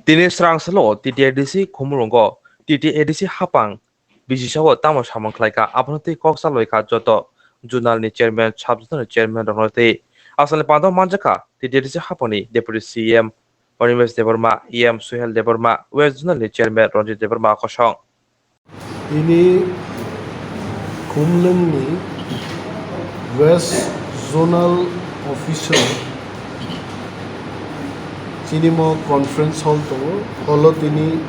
Tini Swrangchati TTAADCni Khumulwngni TTAADCni hapang Bisisao tamo Samung khlaika abonoti Koksalaikha joto Junalni chairman subjunalni chairman roknoti asal pando manjaka TTAADCni hapani deputy CM Parimesh Debarma EM Suhel Debarma West Junalni chairman Ranjit Debarma kosong ini Khumulwngni West Zonal Officer Cinema Conference Hall holo tini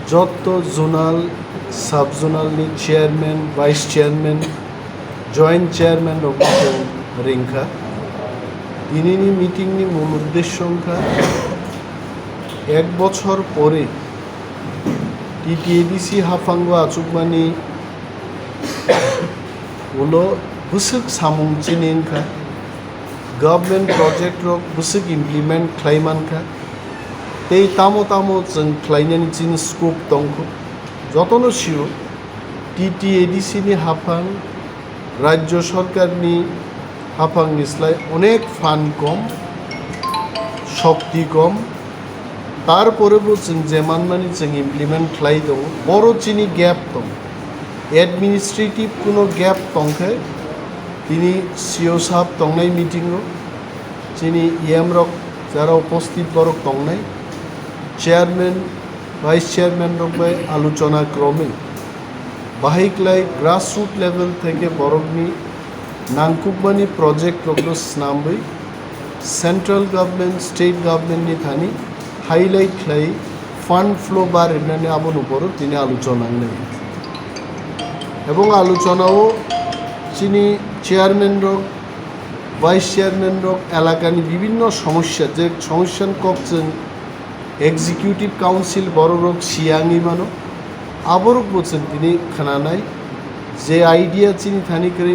joto zonal sub-zonal ni chairman, vice chairman, joint chairman of ringkha তিনি meeting নি মূল উদ্দেশ্য সংখ্যা এক বছর পরে TTAADCni হাফাঙ্গ আচুকমানি হলো বুসুক সামুং চিনিনখা government project rock বুসুক implement খাইমানখা তেই তামো তামো जों খাইনানি চিন স্কোপ দংখো যতনো সিও TTAADCni হাফাং রাজ্য সরকারনি হাফাং নিসলাই অনেক ফান্ড কম শক্তি কম তারপরেও जों যেমানমানি जों ইমপ্লিমেন্ট খাই দং বড় চিনি গ্যাপ দং এডমিনিস্ট্রেটিভ কোনো গ্যাপ দংখায় তিনি সিও সাহেব দংনাই মিটিংও চিনি ইএম রক যারা উপস্থিত বরক দংনাই চেয়ারম্যান ভাইস চেয়ারম্যান রক বাই আলোচনা ক্রমে বাহিকলাই গ্রাসরুট লেভেল থেকে বরকনি নাংকুকবানি প্রজেক্ট রকনো স্নামবই সেন্ট্রাল গভর্নমেন্ট স্টেট গভর্নমেন্টনি থানি হাইলাইট লাই ফান্ড ফ্লো বার এমনি আবন উপরও তিনি আলোচনা নেই এবং আলোচনাও চিনি চেয়ারম্যান রক ভাইস চেয়ারম্যান রক এলাকানি বিভিন্ন সমস্যা যে সমস্যান ককছেন এক্সিকিউটিভ কাউন্সিল বড় রক সিয়াঙ্গি মানো আবরক বলছেন তিনি খানানাই যে আইডিয়া চিনি থানি করে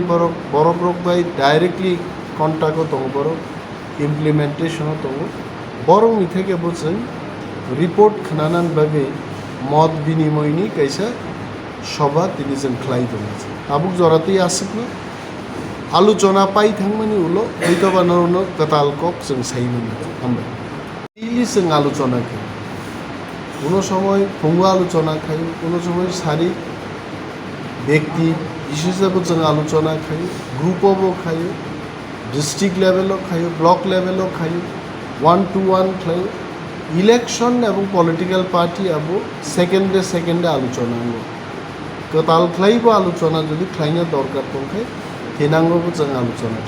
বড় রক বাই ডাইরেক্টলি কন্ট্যাক্টও দङ বড় ইমপ্লিমেন্টেশনও দङ বরং থেকে বলছেন রিপোর্ট খানানান ভাবে মত বিনিময়নি কাইসা সভা তিনি जों খ্লাই দङছে আবুক জরাতেই আসুক না আলোচনা পাই থাংমানি উলো হয়তোবানো কাতাল কক जों সাইমন আমরা ডেইলি जों আলোচনা খাই কোনো সময় ফুঙ্গু আলোচনা খাই কোনো সময় সারি ব্যক্তি বিশেষভাবে जों আলোচনা খাই গ্রুপও খাই ডিস্ট্রিক্ট লেভেলও খাই ব্লক লেভেলও খাই 1-to-1 খাই ইলেকশন এবং পলিটিক্যাল পার্টি আবো সেকেন্ডে আলোচনা কাতাল খাইব আলোচনা যদি খাইনা দরকার দংখায় তেনাঙ্গবো जों আলোচনা